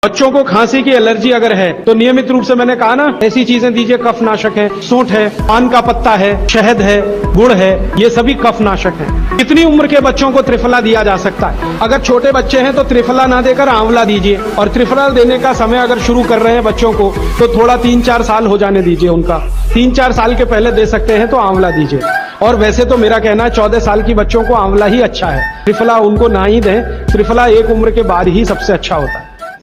बच्चों को खांसी की एलर्जी अगर है तो नियमित रूप से मैंने कहा ना, ऐसी चीजें दीजिए, कफनाशक है, सूंठ है, पान का पत्ता है, शहद है, गुड़ है, ये सभी कफनाशक हैं। कितनी उम्र के बच्चों को त्रिफला दिया जा सकता है? अगर छोटे बच्चे हैं तो त्रिफला ना देकर आंवला दीजिए, और त्रिफला देने का समय अगर शुरू कर रहे हैं बच्चों को तो थोड़ा 3-4 साल हो जाने दीजिए उनका। 3-4 साल के पहले दे सकते हैं तो आंवला दीजिए। और वैसे तो मेरा कहना है 14 साल की बच्चों को आंवला ही अच्छा है, त्रिफला उनको ना ही दें। त्रिफला एक उम्र के बाद ही सबसे अच्छा होता है।